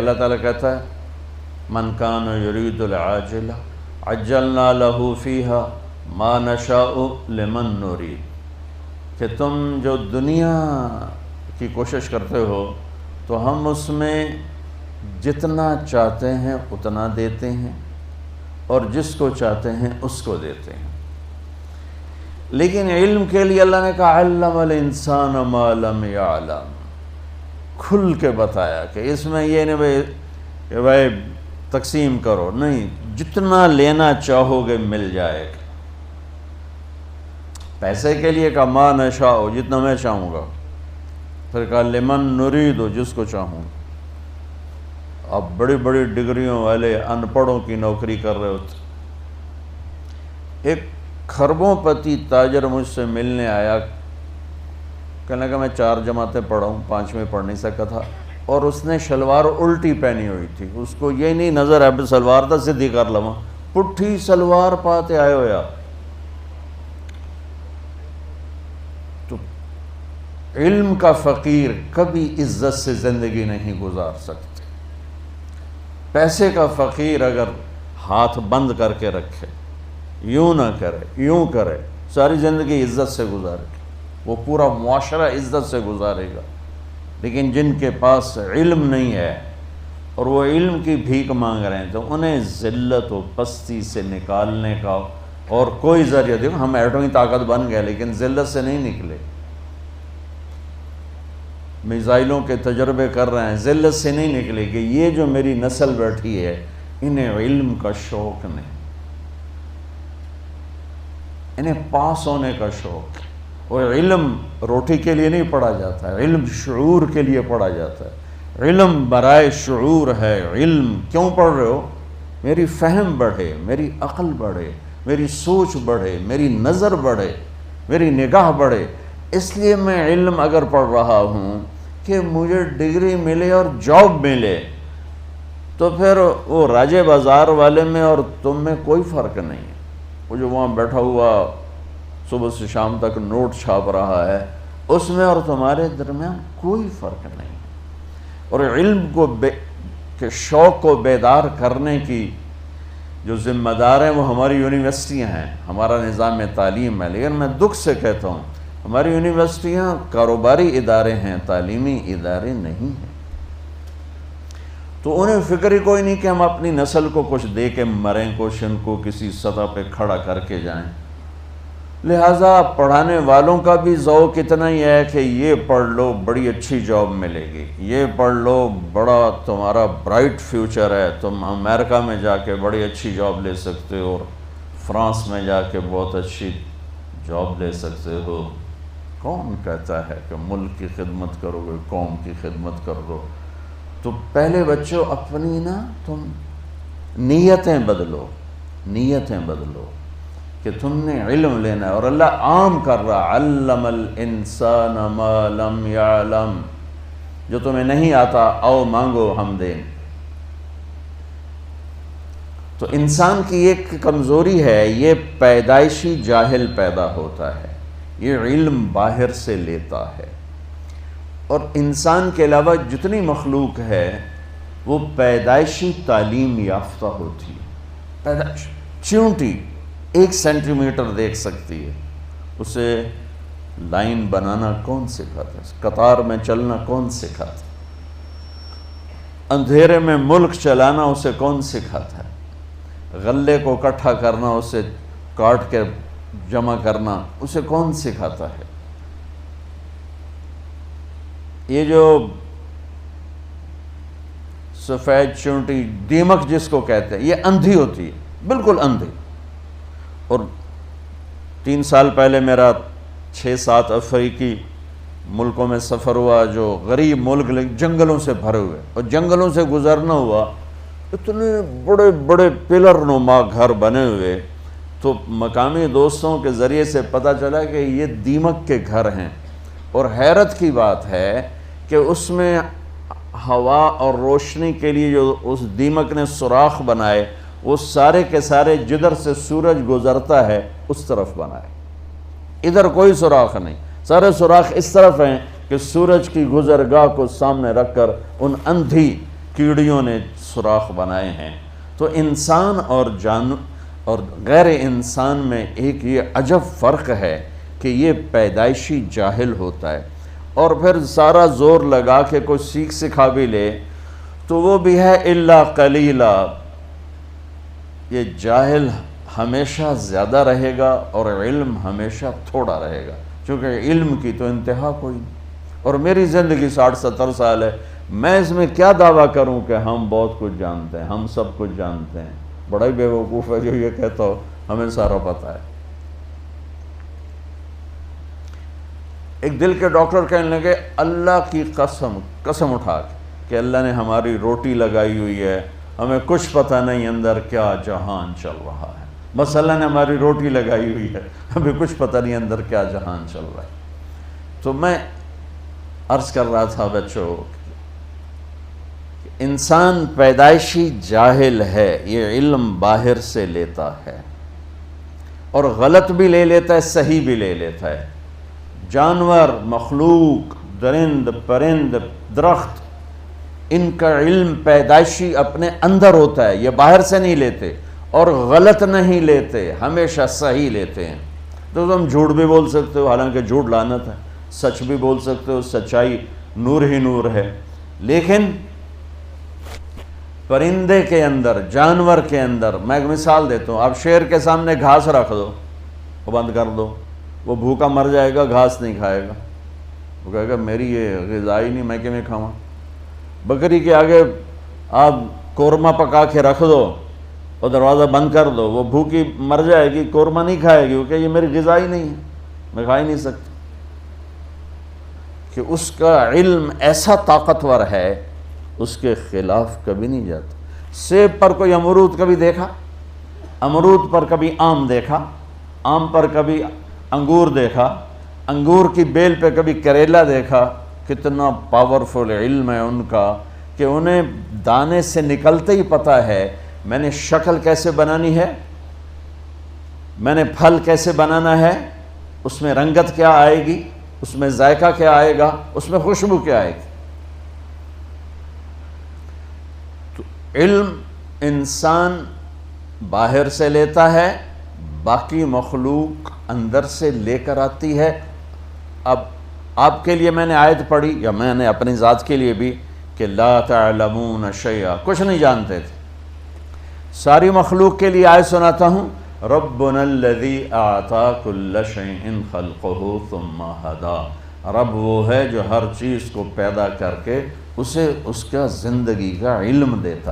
اللہ تعالیٰ کہتا ہے من کان یرید العاجلہ عجلنا لہ فیہا ما نشاء لمن نرید، کہ تم جو دنیا کی کوشش کرتے ہو تو ہم اس میں جتنا چاہتے ہیں اتنا دیتے ہیں اور جس کو چاہتے ہیں اس کو دیتے ہیں۔ لیکن علم کے لیے اللہ نے کہا علم الانسان ما لم یعلم، کھل کے بتایا کہ اس میں یہ نہیں کہ بھائی تقسیم کرو، نہیں، جتنا لینا چاہو گے مل جائے گا۔ پیسے کے لیے کہا ما نشاء، جتنا میں چاہوں گا، پھر کہا لمن نرید، جس کو چاہوں گا۔ اب بڑی بڑی ڈگریوں والے ان پڑھوں کی نوکری کر رہے ہوتے۔ ایک خربوں پتی تاجر مجھ سے ملنے آیا، کہنے لگا میں 4 جماعتیں پڑھا ہوں، 5ویں پڑھ نہیں سکا تھا، اور اس نے شلوار الٹی پہنی ہوئی تھی، اس کو یہ نہیں نظر ہے سلوار تھا سدھی کر لواں، پٹھی سلوار پاتے آئے ہویا۔ تو علم کا فقیر کبھی عزت سے زندگی نہیں گزار سکتے۔ پیسے کا فقیر اگر ہاتھ بند کر کے رکھے، یوں نہ کرے یوں کرے، ساری زندگی عزت سے گزارے گا، وہ پورا معاشرہ عزت سے گزارے گا۔ لیکن جن کے پاس علم نہیں ہے اور وہ علم کی بھیک مانگ رہے ہیں، تو انہیں ذلت و پستی سے نکالنے کا اور کوئی ذریعہ، دیکھو ہم ایٹمی طاقت بن گئے لیکن ذلت سے نہیں نکلے، میزائلوں کے تجربے کر رہے ہیں، ذلت سے نہیں نکلے کہ یہ جو میری نسل بیٹھی ہے انہیں علم کا شوق نہیں، انہیں پاس ہونے کا شوق۔ اور علم روٹی کے لیے نہیں پڑھا جاتا ہے، علم شعور کے لیے پڑھا جاتا ہے، علم برائے شعور ہے۔ علم کیوں پڑھ رہے ہو؟ میری فہم بڑھے، میری عقل بڑھے، میری سوچ بڑھے، میری نظر بڑھے، میری نگاہ بڑھے۔ اس لیے میں علم اگر پڑھ رہا ہوں کہ مجھے ڈگری ملے اور جاب ملے، تو پھر وہ راجے بازار والے میں اور تم میں کوئی فرق نہیں ہے۔ وہ جو وہاں بیٹھا ہوا صبح سے شام تک نوٹ چھاپ رہا ہے، اس میں اور تمہارے درمیان کوئی فرق نہیں۔ اور علم کو کے شوق کو بیدار کرنے کی جو ذمہ دار ہیں وہ ہماری یونیورسٹیاں ہیں، ہمارا نظام تعلیم ہے۔ لیکن میں دکھ سے کہتا ہوں ہماری یونیورسٹیاں کاروباری ادارے ہیں، تعلیمی ادارے نہیں ہیں۔ تو انہیں فکر ہی کوئی نہیں کہ ہم اپنی نسل کو کچھ دے کے مریں، کچھ ان کو کسی سطح پہ کھڑا کر کے جائیں۔ لہٰذا پڑھانے والوں کا بھی ذوق اتنا ہی ہے کہ یہ پڑھ لو بڑی اچھی جاب ملے گی، یہ پڑھ لو بڑا تمہارا برائٹ فیوچر ہے، تم امریکہ میں جا کے بڑی اچھی جاب لے سکتے ہو اور فرانس میں جا کے بہت اچھی جاب لے سکتے ہو۔ کون کہتا ہے کہ ملک کی خدمت کرو گے، قوم کی خدمت کر دو؟ تو پہلے بچوں اپنی تم نیتیں بدلو، نیتیں بدلو کہ تم نے علم لینا ہے۔ اور اللہ عام کر رہا، علم الانسان ما لم یعلم، جو تمہیں نہیں آتا آؤ مانگو ہم دیں۔ تو انسان کی ایک کمزوری ہے، یہ پیدائشی جاہل پیدا ہوتا ہے، یہ علم باہر سے لیتا ہے۔ اور انسان کے علاوہ جتنی مخلوق ہے وہ پیدائشی تعلیم یافتہ ہوتی ہے۔ چیونٹی 1 سینٹی میٹر دیکھ سکتی ہے، اسے لائن بنانا کون سکھاتا ہے؟ قطار میں چلنا کون سکھاتا ہے؟ اندھیرے میں ملک چلانا اسے کون سکھاتا ہے؟ غلے کو اکٹھا کرنا، اسے کاٹ کے جمع کرنا اسے کون سکھاتا ہے؟ یہ جو سفید چونٹی دیمک جس کو کہتے ہیں، یہ اندھی ہوتی ہے، بالکل اندھی۔ اور 3 سال پہلے میرا 6-7 افریقی ملکوں میں سفر ہوا، جو غریب ملک جنگلوں سے بھرے ہوئے، اور جنگلوں سے گزرنا ہوا، اتنے بڑے بڑے پلر نما گھر بنے ہوئے۔ تو مقامی دوستوں کے ذریعے سے پتہ چلا کہ یہ دیمک کے گھر ہیں۔ اور حیرت کی بات ہے کہ اس میں ہوا اور روشنی کے لیے جو اس دیمک نے سوراخ بنائے، وہ سارے کے سارے جدھر سے سورج گزرتا ہے اس طرف بنائے، ادھر کوئی سوراخ نہیں، سارے سوراخ اس طرف ہیں کہ سورج کی گزرگاہ کو سامنے رکھ کر ان اندھی کیڑیوں نے سوراخ بنائے ہیں۔ تو انسان اور غیر انسان میں ایک یہ عجب فرق ہے کہ یہ پیدائشی جاہل ہوتا ہے، اور پھر سارا زور لگا کے کوئی سیکھ سکھا بھی لے تو وہ بھی ہے الا قلیلا۔ یہ جاہل ہمیشہ زیادہ رہے گا اور علم ہمیشہ تھوڑا رہے گا، چونکہ علم کی تو انتہا کوئی نہیں۔ اور میری زندگی 60-70 سال ہے، میں اس میں کیا دعویٰ کروں کہ ہم بہت کچھ جانتے ہیں، ہم سب کچھ جانتے ہیں۔ بڑا ہی بیوقوف ہے جو یہ کہتا ہو ہمیں سارا پتہ ہے۔ ایک دل کے ڈاکٹر کہنے لگے اللہ کی قسم اٹھا کے کہ اللہ نے ہماری روٹی لگائی ہوئی ہے، ہمیں کچھ پتہ نہیں اندر کیا جہان چل رہا ہے، بس اللہ نے ہماری روٹی لگائی ہوئی ہے، ہمیں کچھ پتہ نہیں اندر کیا جہان چل رہا ہے۔ تو میں عرض کر رہا تھا بچوں، انسان پیدائشی جاہل ہے، یہ علم باہر سے لیتا ہے اور غلط بھی لے لیتا ہے، صحیح بھی لے لیتا ہے۔ جانور، مخلوق، درند، پرند، درخت، ان کا علم پیدائشی اپنے اندر ہوتا ہے، یہ باہر سے نہیں لیتے، اور غلط نہیں لیتے، ہمیشہ صحیح لیتے ہیں۔ تو تم جھوٹ بھی بول سکتے ہو، حالانکہ جھوٹ لعنت ہے، سچ بھی بول سکتے ہو، سچائی نور ہی نور ہے، لیکن پرندے کے اندر، جانور کے اندر، میں ایک مثال دیتا ہوں، آپ شیر کے سامنے گھاس رکھ دو، وہ بند کر دو، وہ بھوکا مر جائے گا، گھاس نہیں کھائے گا، وہ کہے گا میری یہ غذا ہی نہیں، میں کیوں کھاواں۔ بکری کے آگے آپ قورمہ پکا کے رکھ دو اور دروازہ بند کر دو، وہ بھوکی مر جائے گی، قورمہ نہیں کھائے گی، وہ کہ یہ میری غذا ہی نہیں ہے، میں کھا ہی نہیں سکتا۔ کہ اس کا علم ایسا طاقتور ہے، اس کے خلاف کبھی نہیں جاتا۔ سیب پر کوئی امرود کبھی دیکھا؟ امرود پر کبھی آم دیکھا؟ آم پر کبھی انگور دیکھا؟ انگور کی بیل پہ کبھی کریلا دیکھا؟ کتنا پاورفل علم ہے ان کا کہ انہیں دانے سے نکلتے ہی پتہ ہے میں نے شکل کیسے بنانی ہے، میں نے پھل کیسے بنانا ہے، اس میں رنگت کیا آئے گی، اس میں ذائقہ کیا آئے گا، اس میں خوشبو کیا آئے گی۔ تو علم انسان باہر سے لیتا ہے، باقی مخلوق اندر سے لے کر آتی ہے۔ اب آپ کے لیے میں نے آیت پڑھی، یا میں نے اپنی ذات کے لیے بھی، کہ لا تعلمون شیئا، کچھ نہیں جانتے تھے۔ ساری مخلوق کے لیے آیت سناتا ہوں، ربنا الذی اعطى كل شیء خلقہ ثم ہدی، رب وہ ہے جو ہر چیز کو پیدا کر کے اسے اس کا زندگی کا علم دیتا